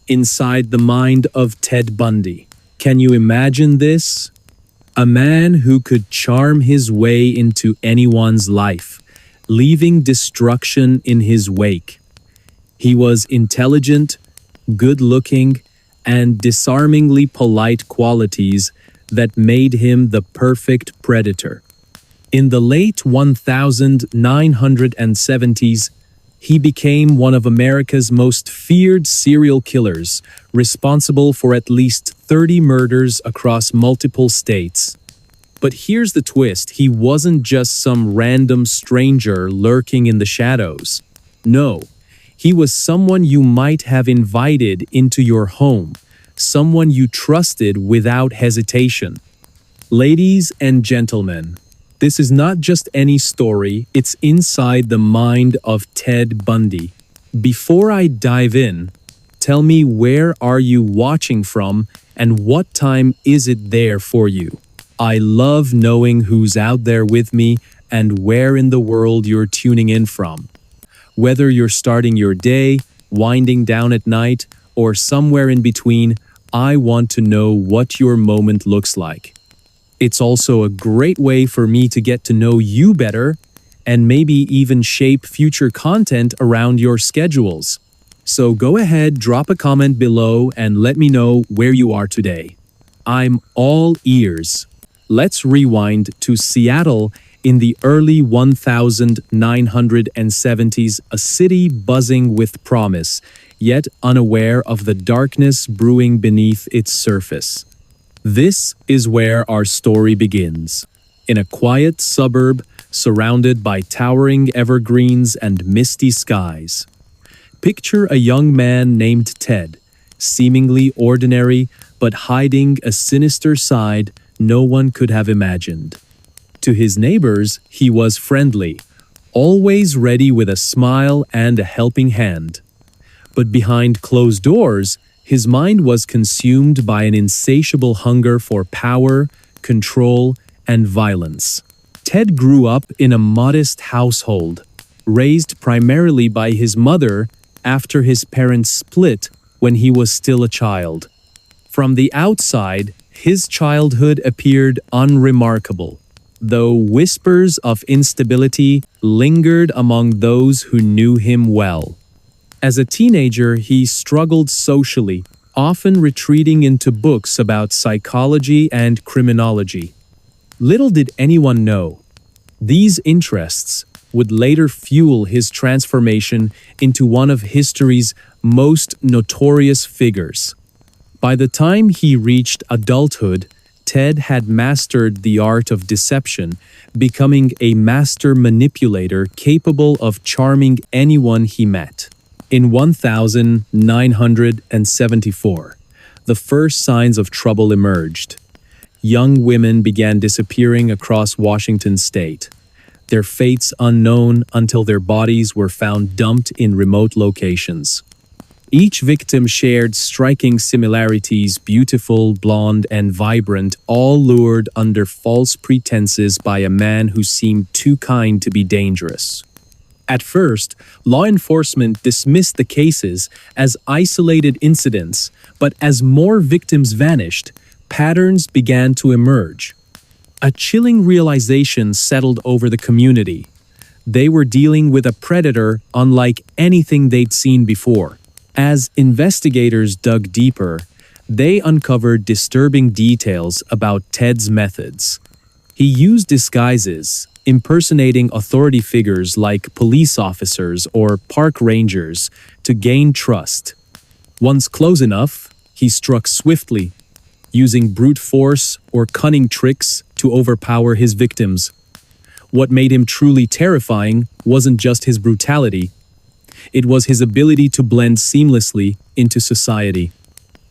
inside the mind of Ted Bundy. Can you imagine this? A man who could charm his way into anyone's life, leaving destruction in his wake. He was intelligent, good-looking, and disarmingly polite, qualities that made him the perfect predator. In the late 1970s, he became one of America's most feared serial killers, responsible for at least 30 murders across multiple states. But here's the twist: he wasn't just some random stranger lurking in the shadows. No, he was someone you might have invited into your home, someone you trusted without hesitation. Ladies and gentlemen, this is not just any story, it's inside the mind of Ted Bundy. Before I dive in, tell me, where are you watching from and what time is it there for you? I love knowing who's out there with me and where in the world you're tuning in from. Whether you're starting your day, winding down at night, or somewhere in between, I want to know what your moment looks like. It's also a great way for me to get to know you better and maybe even shape future content around your schedules. So go ahead, drop a comment below and let me know where you are today. I'm all ears. Let's rewind to Seattle in the early 1970s, a city buzzing with promise, yet unaware of the darkness brewing beneath its surface. This is where our story begins. In a quiet suburb surrounded by towering evergreens and misty skies. Picture a young man named Ted, seemingly ordinary but hiding a sinister side no one could have imagined. To his neighbors, he was friendly, always ready with a smile and a helping hand. But behind closed doors, his mind was consumed by an insatiable hunger for power, control, and violence. Ted grew up in a modest household, raised primarily by his mother after his parents split when he was still a child. From the outside, his childhood appeared unremarkable, though whispers of instability lingered among those who knew him well. As a teenager, he struggled socially, often retreating into books about psychology and criminology. Little did anyone know, these interests would later fuel his transformation into one of history's most notorious figures. By the time he reached adulthood, Ted had mastered the art of deception, becoming a master manipulator capable of charming anyone he met. In 1974, the first signs of trouble emerged. Young women began disappearing across Washington state, their fates unknown until their bodies were found dumped in remote locations. Each victim shared striking similarities: beautiful, blonde, and vibrant, all lured under false pretenses by a man who seemed too kind to be dangerous. At first, law enforcement dismissed the cases as isolated incidents, but as more victims vanished, patterns began to emerge. A chilling realization settled over the community. They were dealing with a predator unlike anything they'd seen before. As investigators dug deeper, they uncovered disturbing details about Ted's methods. He used disguises, impersonating authority figures like police officers or park rangers to gain trust. Once close enough, he struck swiftly, using brute force or cunning tricks to overpower his victims. What made him truly terrifying wasn't just his brutality, it was his ability to blend seamlessly into society.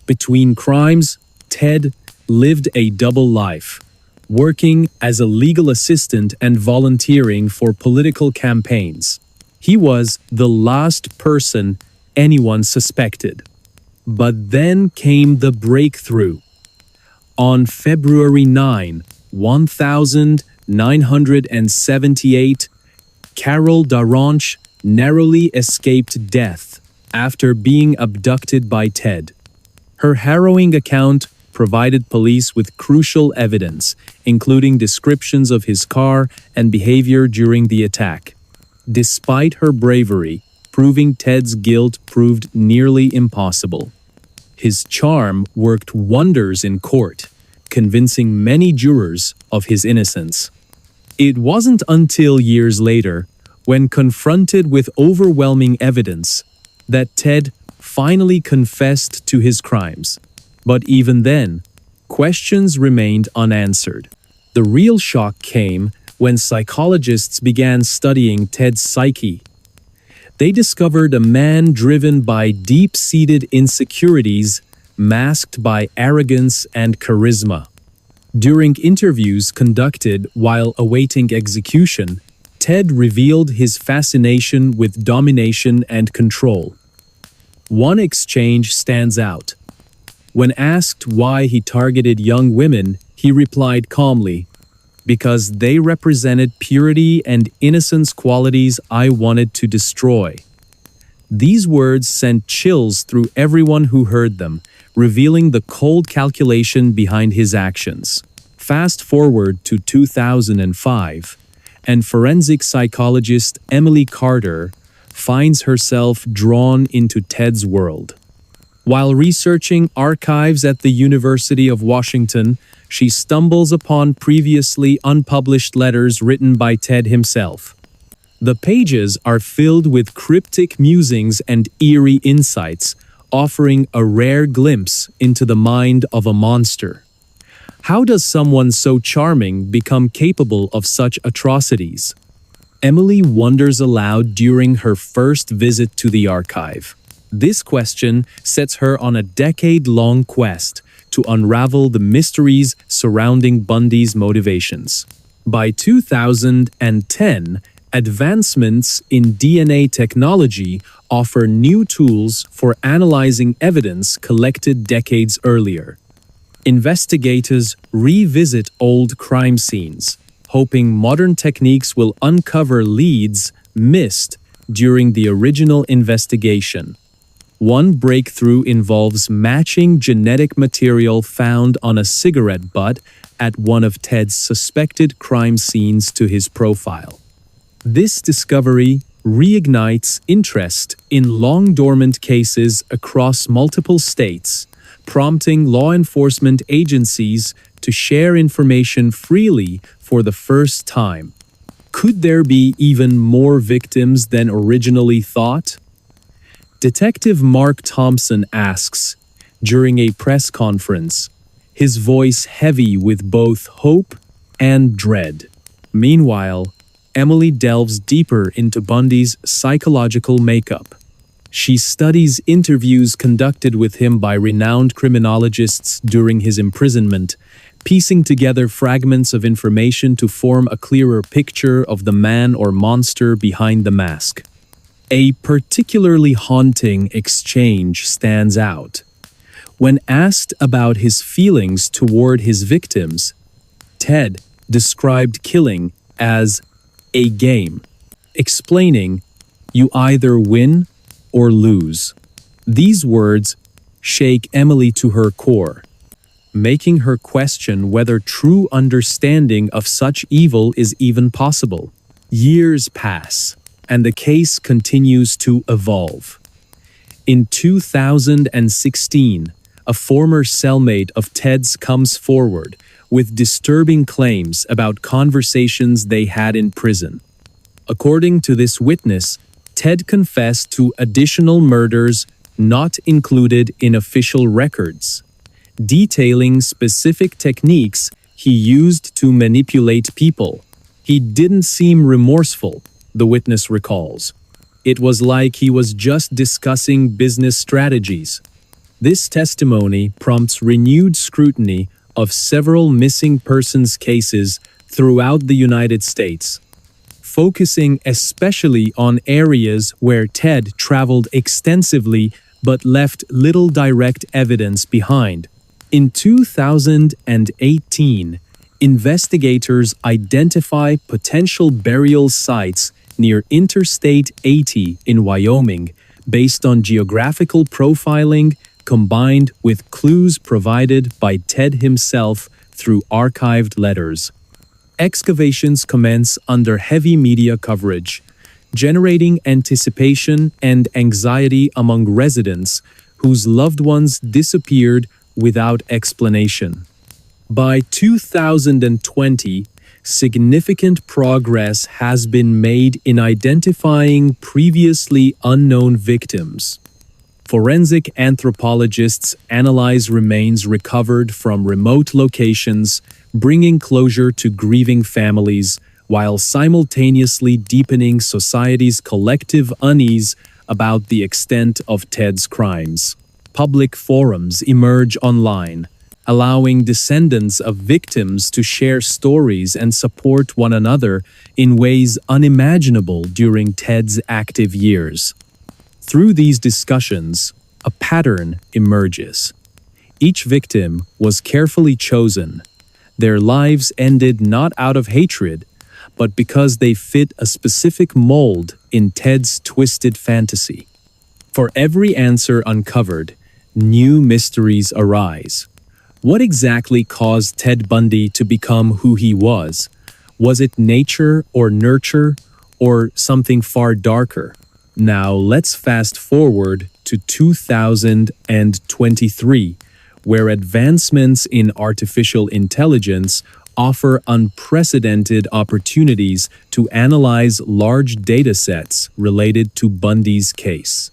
Between crimes, Ted lived a double life, working as a legal assistant and volunteering for political campaigns. He was the last person anyone suspected. But then came the breakthrough. On February 9, 1978, Carol Daronch narrowly escaped death after being abducted by Ted. Her harrowing account provided police with crucial evidence, including descriptions of his car and behavior during the attack. Despite her bravery, proving Ted's guilt proved nearly impossible. His charm worked wonders in court, convincing many jurors of his innocence. It wasn't until years later, when confronted with overwhelming evidence, that Ted finally confessed to his crimes. But even then, questions remained unanswered. The real shock came when psychologists began studying Ted's psyche. They discovered a man driven by deep-seated insecurities, masked by arrogance and charisma. During interviews conducted while awaiting execution, Ted revealed his fascination with domination and control. One exchange stands out. When asked why he targeted young women, he replied calmly, "Because they represented purity and innocence, qualities I wanted to destroy." These words sent chills through everyone who heard them, revealing the cold calculation behind his actions. Fast forward to 2005, and forensic psychologist Emily Carter finds herself drawn into Ted's world. While researching archives at the University of Washington, she stumbles upon previously unpublished letters written by Ted himself. The pages are filled with cryptic musings and eerie insights, offering a rare glimpse into the mind of a monster. How does someone so charming become capable of such atrocities? Emily wonders aloud during her first visit to the archive. This question sets her on a decade-long quest to unravel the mysteries surrounding Bundy's motivations. By 2010, advancements in DNA technology offer new tools for analyzing evidence collected decades earlier. Investigators revisit old crime scenes, hoping modern techniques will uncover leads missed during the original investigation. One breakthrough involves matching genetic material found on a cigarette butt at one of Ted's suspected crime scenes to his profile. This discovery reignites interest in long-dormant cases across multiple states, prompting law enforcement agencies to share information freely for the first time. Could there be even more victims than originally thought? Detective Mark Thompson asks, during a press conference, his voice heavy with both hope and dread. Meanwhile, Emily delves deeper into Bundy's psychological makeup. She studies interviews conducted with him by renowned criminologists during his imprisonment, piecing together fragments of information to form a clearer picture of the man or monster behind the mask. A particularly haunting exchange stands out. When asked about his feelings toward his victims, Ted described killing as a game, explaining, "You either win or lose." These words shake Emily to her core, making her question whether true understanding of such evil is even possible. Years pass, and the case continues to evolve. In 2016, a former cellmate of Ted's comes forward with disturbing claims about conversations they had in prison. According to this witness, Ted confessed to additional murders not included in official records, detailing specific techniques he used to manipulate people. He didn't seem remorseful, the witness recalls. It was like he was just discussing business strategies. This testimony prompts renewed scrutiny of several missing persons cases throughout the United States, focusing especially on areas where Ted traveled extensively but left little direct evidence behind. In 2018, investigators identify potential burial sites near Interstate 80 in Wyoming based on geographical profiling combined with clues provided by Ted himself through archived letters. Excavations commence under heavy media coverage, generating anticipation and anxiety among residents whose loved ones disappeared without explanation. By 2020, significant progress has been made in identifying previously unknown victims. Forensic anthropologists analyze remains recovered from remote locations, bringing closure to grieving families, while simultaneously deepening society's collective unease about the extent of Ted's crimes. Public forums emerge online, allowing descendants of victims to share stories and support one another in ways unimaginable during Ted's active years. Through these discussions, a pattern emerges. Each victim was carefully chosen. Their lives ended not out of hatred, but because they fit a specific mold in Ted's twisted fantasy. For every answer uncovered, new mysteries arise. What exactly caused Ted Bundy to become who he was? Was it nature or nurture, or something far darker? Now let's fast forward to 2023, where advancements in artificial intelligence offer unprecedented opportunities to analyze large datasets related to Bundy's case.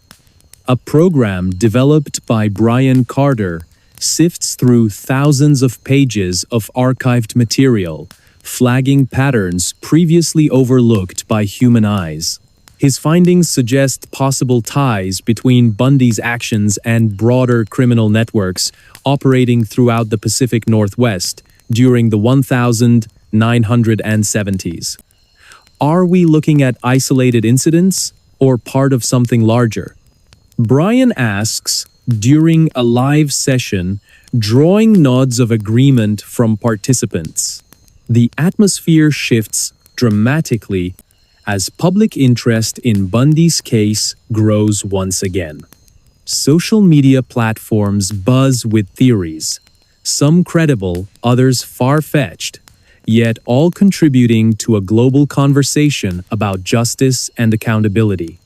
A program developed by Brian Carter sifts through thousands of pages of archived material, flagging patterns previously overlooked by human eyes. His findings suggest possible ties between Bundy's actions and broader criminal networks operating throughout the Pacific Northwest during the 1970s. Are we looking at isolated incidents or part of something larger? Brian asks during a live session, drawing nods of agreement from participants. The atmosphere shifts dramatically as public interest in Bundy's case grows once again. Social media platforms buzz with theories, some credible, others far-fetched, yet all contributing to a global conversation about justice and accountability.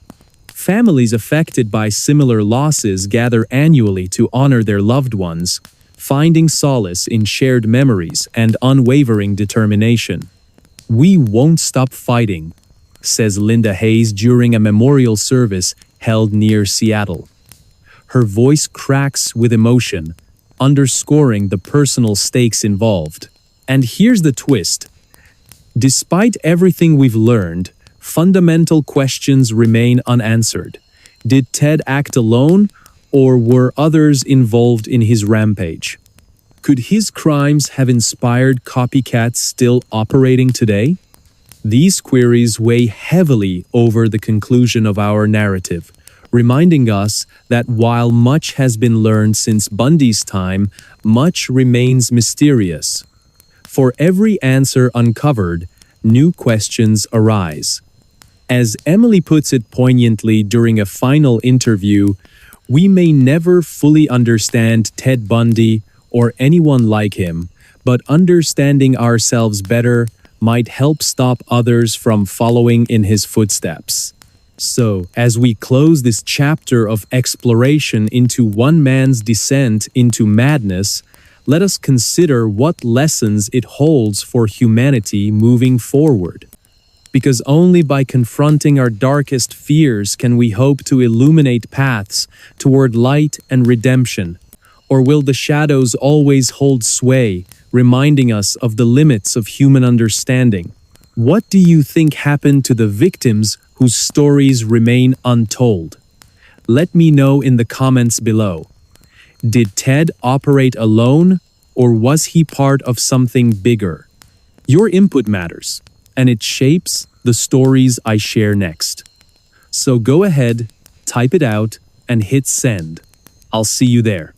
Families affected by similar losses gather annually to honor their loved ones, finding solace in shared memories and unwavering determination. "We won't stop fighting," says Linda Hayes during a memorial service held near Seattle. Her voice cracks with emotion, underscoring the personal stakes involved. And here's the twist. Despite everything we've learned, fundamental questions remain unanswered. Did Ted act alone, or were others involved in his rampage? Could his crimes have inspired copycats still operating today? These queries weigh heavily over the conclusion of our narrative, reminding us that while much has been learned since Bundy's time, much remains mysterious. For every answer uncovered, new questions arise. As Emily puts it poignantly during a final interview, we may never fully understand Ted Bundy or anyone like him, but understanding ourselves better might help stop others from following in his footsteps. So, as we close this chapter of exploration into one man's descent into madness, let us consider what lessons it holds for humanity moving forward. Because only by confronting our darkest fears can we hope to illuminate paths toward light and redemption. Or will the shadows always hold sway, reminding us of the limits of human understanding? What do you think happened to the victims whose stories remain untold? Let me know in the comments below. Did Ted operate alone, or was he part of something bigger? Your input matters, and it shapes the stories I share next. So go ahead, type it out, and hit send. I'll see you there.